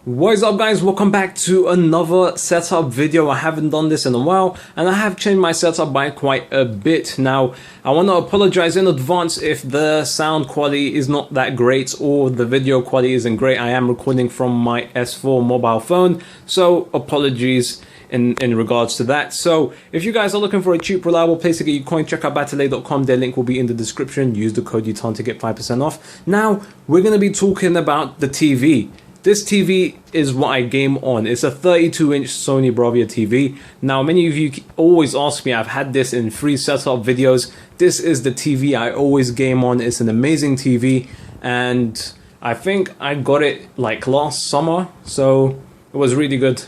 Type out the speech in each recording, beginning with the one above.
What is up, guys? Welcome back to another setup video. I haven't done this in a while and I have changed my setup by quite a bit. Now I want to apologize in advance if the sound quality is not that great or the video quality isn't great. I am recording from my S4 mobile phone, so apologies in regards to that. So if you guys are looking for a cheap, reliable place to get your coin, check out battle.com. Their link will be in the description. Use the code Itani to get 5% off. Now we're going to be talking about the TV. This TV is what I game on. It's a 32-inch Sony Bravia TV. Now, many of you always ask me, I've had this in free setup videos. This is the TV I always game on. It's an amazing TV, and I think I got it like last summer, so it was really good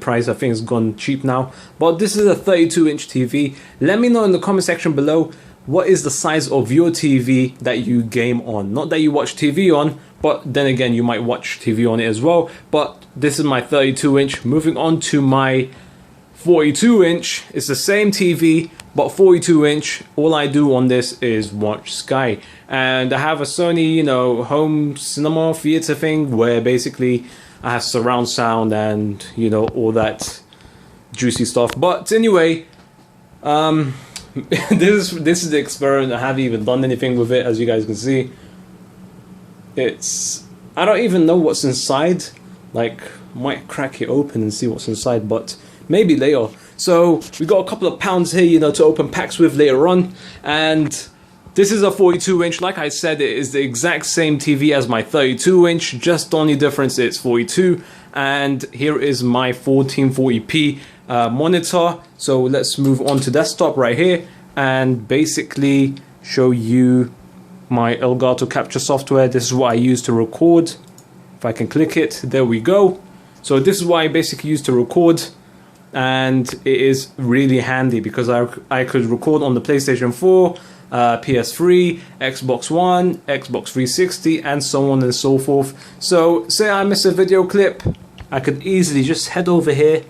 price. I think it's gone cheap now, but this is a 32-inch TV. Let me know in the comment section below, what is the size of your TV that you game on? Not that you watch TV on, but then again, you might watch TV on it as well. But this is my 32-inch. Moving on to my 42-inch. It's the same TV, but 42-inch. All I do on this is watch Sky. And I have a Sony, home cinema theater thing where basically I have surround sound and, all that juicy stuff. But anyway, this is the experiment. I haven't even done anything with it, as you guys can see. I don't even know what's inside. Like, might crack it open and see what's inside, but maybe later. So we got a couple of pounds here, to open packs with later on. And this is a 42-inch. Like I said, it is the exact same TV as my 32-inch. Just the only difference, it's 42. And here is my 1440p monitor. So let's move on to desktop right here and basically show you my Elgato capture software. This is what I use to record. If I can click it, there we go. So this is what I basically use to record, and it is really handy because I could record on the PlayStation 4, PS3, Xbox One, Xbox 360, and so on and so forth. So say I miss a video clip, I could easily just head over here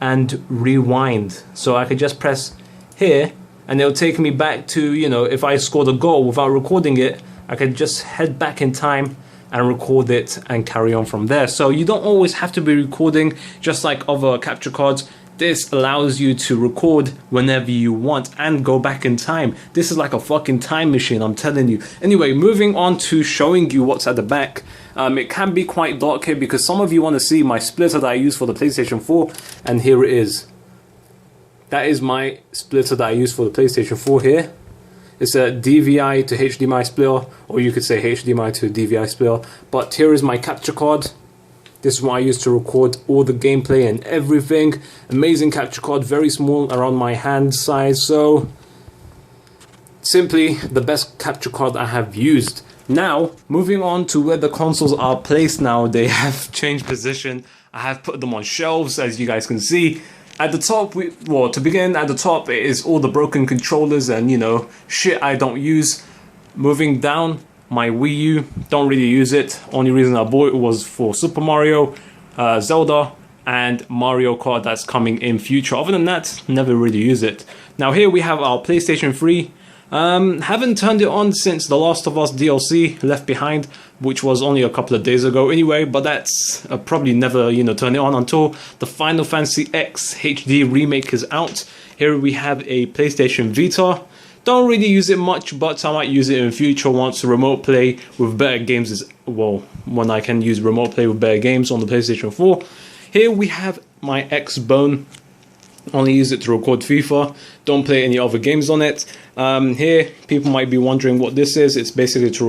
and rewind. So I could just press here and it'll take me back to, if I scored a goal without recording it, I could just head back in time and record it and carry on from there. So you don't always have to be recording, just like other capture cards. This allows you to record whenever you want and go back in time. This is like a fucking time machine, I'm telling you. Anyway, moving on to showing you what's at the back. It can be quite dark here because some of you want to see my splitter that I use for the PlayStation 4, and here it is. That is my splitter that I use for the PlayStation 4 here. It's a DVI to HDMI splitter, or you could say HDMI to DVI splitter. But here is my capture card. This is what I use to record all the gameplay and everything. Amazing capture card, very small, around my hand size. So, simply the best capture card I have used. Now, moving on to where the consoles are placed now. They have changed position. I have put them on shelves, as you guys can see. At the top, to begin, at the top it is all the broken controllers and, shit I don't use. Moving down, my Wii U, don't really use it. Only reason I bought it was for Super Mario, Zelda, and Mario Kart that's coming in future. Other than that, never really use it. Now here we have our PlayStation 3. Haven't turned it on since The Last of Us DLC Left Behind, which was only a couple of days ago anyway, but that's probably never, turn it on until the Final Fantasy X HD remake is out. Here we have a PlayStation Vita. Don't really use it much, but I might use it in future once remote play with better games is, when I can use remote play with better games on the PlayStation 4. Here we have my X-Bone. Only use it to record FIFA, don't play any other games on it. Here, people might be wondering what this is. It's basically to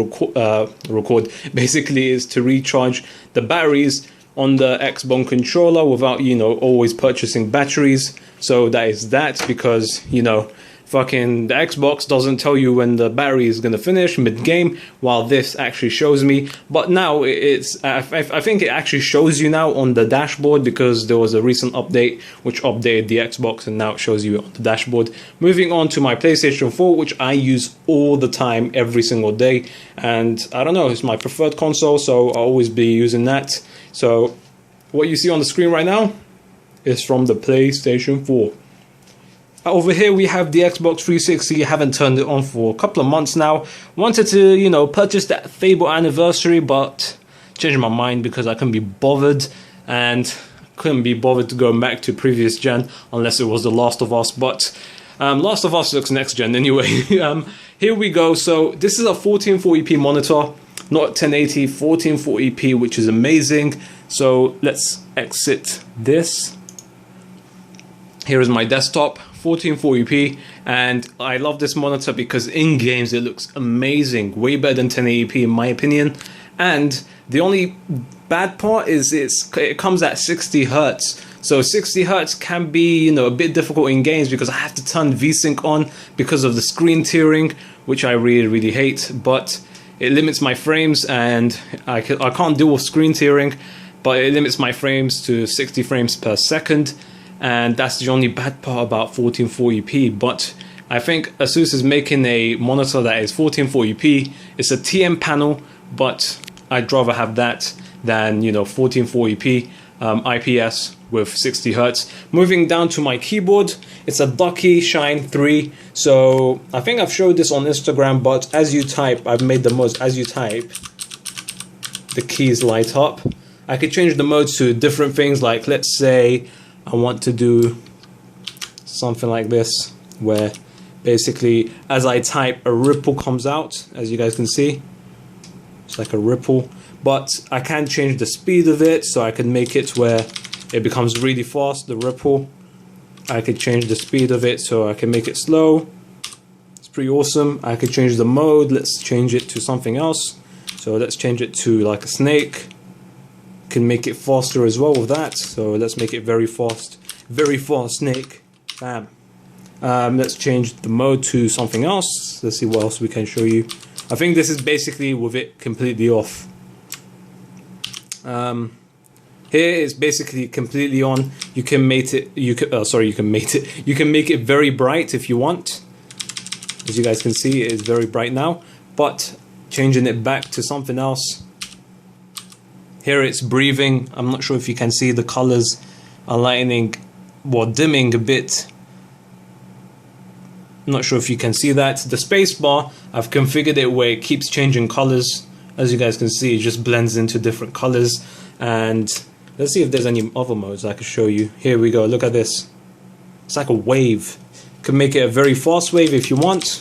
record. Basically, is to recharge the batteries on the X-Bone controller without, always purchasing batteries. So that is that, because, fucking the Xbox doesn't tell you when the battery is gonna finish mid-game, while this actually shows me. But now I think it actually shows you now on the dashboard, because there was a recent update which updated the Xbox, and now it shows you on the dashboard. Moving on to my PlayStation 4, which I use all the time, every single day, and I don't know, it's my preferred console, so I'll always be using that. So what you see on the screen right now is from the PlayStation 4. Over here we have the Xbox 360. I haven't turned it on for a couple of months now. Wanted to, purchase that Fable anniversary, but changed my mind because I couldn't be bothered, and couldn't be bothered to go back to previous gen unless it was The Last of Us. But Last of Us looks next gen anyway. Here we go. So this is a 1440p monitor, not 1080, 1440p, which is amazing. So let's exit this. Here is my desktop, 1440p, and I love this monitor because in games it looks amazing, way better than 1080p in my opinion. And the only bad part is it comes at 60 Hertz. So 60 Hertz can be, you know, a bit difficult in games because I have to turn VSync on because of the screen tearing, which I really hate. But it limits my frames, and I can't deal with screen tearing, but it limits my frames to 60 frames per second. And that's the only bad part about 1440p. But I think Asus is making a monitor that is 1440p. It's a TN panel, but I'd rather have that than, you know, 1440p IPS with 60 Hertz. Moving down to my keyboard, it's a Ducky Shine 3. So I think I've showed this on Instagram, but as you type, I've made the modes. As you type, the keys light up. I could change the modes to different things, like let's say I want to do something like this, where basically as I type a ripple comes out, as you guys can see. It's like a ripple, but I can change the speed of it, so I can make it where it becomes really fast, the ripple. I could change the speed of it so I can make it slow. It's pretty awesome. I could change the mode. Let's change it to something else. So let's change it to like a snake. Can make it faster as well with that, so let's make it very fast snake. Bam. Let's change the mode to something else. Let's see what else we can show you. I think this is basically with it completely off. Here is basically completely on. You can make it. You can make it very bright if you want. As you guys can see, it is very bright now. But changing it back to something else. Here it's breathing. I'm not sure if you can see the colors are lightening, well, dimming a bit. I'm not sure if you can see that. The space bar, I've configured it where it keeps changing colors. As you guys can see, it just blends into different colors. And let's see if there's any other modes I can show you. Here we go, look at this. It's like a wave. You can make it a very fast wave if you want.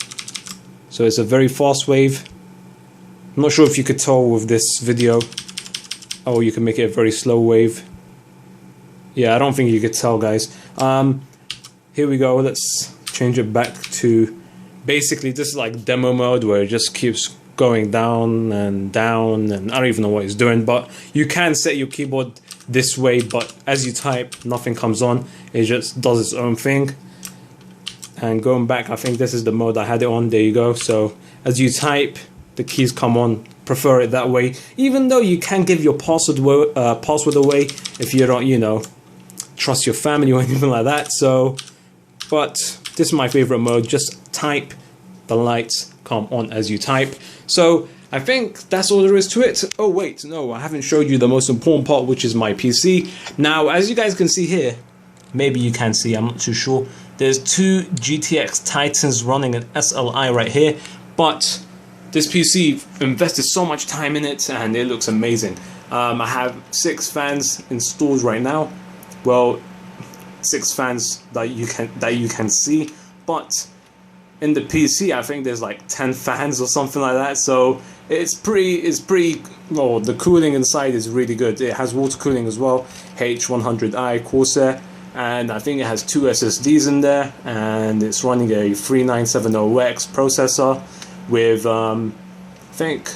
So it's a very fast wave. I'm not sure if you could tell with this video. Oh, you can make it a very slow wave. Yeah, I don't think you could tell, guys. Here we go. Let's change it back to basically this is like demo mode where it just keeps going down and down, and I don't even know what it's doing. But you can set your keyboard this way, but as you type, nothing comes on. It just does its own thing. And going back, I think this is the mode I had it on. There you go. So as you type, the keys come on. Prefer it that way, even though you can give your password away if you don't, you know, trust your family or anything like that. So, but this is my favorite mode. Just type, the lights come on as you type. So I think that's all there is to it. Oh wait, no, I haven't showed you the most important part, which is my PC. Now, as you guys can see here, maybe you can see, I'm not too sure. There's two GTX Titans running an SLI right here, but this PC invested so much time in it, and it looks amazing. I have 6 fans installed right now. Well, 6 fans that you can see, but in the PC, I think there's like 10 fans or something like that. So it's pretty. Well, the cooling inside is really good. It has water cooling as well. H100i Corsair, and I think it has 2 SSDs in there, and it's running a 3970X processor with I think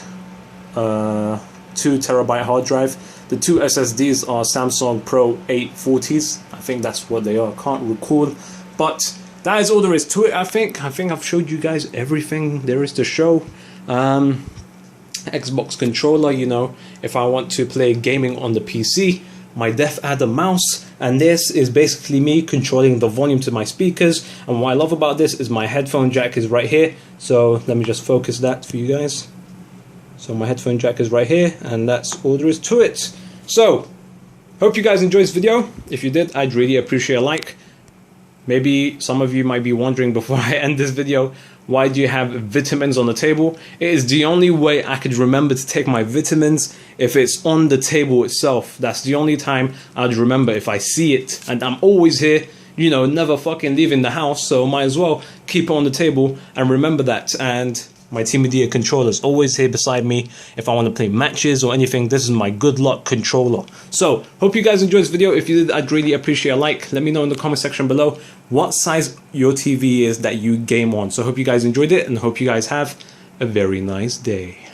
2 terabyte hard drive. The 2 SSDs are Samsung Pro 840s. I think that's what they are. I can't recall, but that is all there is to it. I think I've showed you guys everything there is to show. Xbox controller, you know, if I want to play gaming on the PC, my Def Adder mouse, and this is basically me controlling the volume to my speakers. And what I love about this is my headphone jack is right here. So let me just focus that for you guys. So my headphone jack is right here, and that's all there is to it. So hope you guys enjoyed this video. If you did, I'd really appreciate a like. Maybe some of you might be wondering before I end this video, why do you have vitamins on the table? It is the only way I could remember to take my vitamins if it's on the table itself. That's the only time I'd remember if I see it. And I'm always here, you know, never fucking leaving the house, so might as well keep it on the table and remember that. And my nVidia controller is always here beside me. If I want to play matches or anything, this is my good luck controller. So, hope you guys enjoyed this video. If you did, I'd really appreciate a like. Let me know in the comment section below what size your TV is that you game on. So, hope you guys enjoyed it and hope you guys have a very nice day.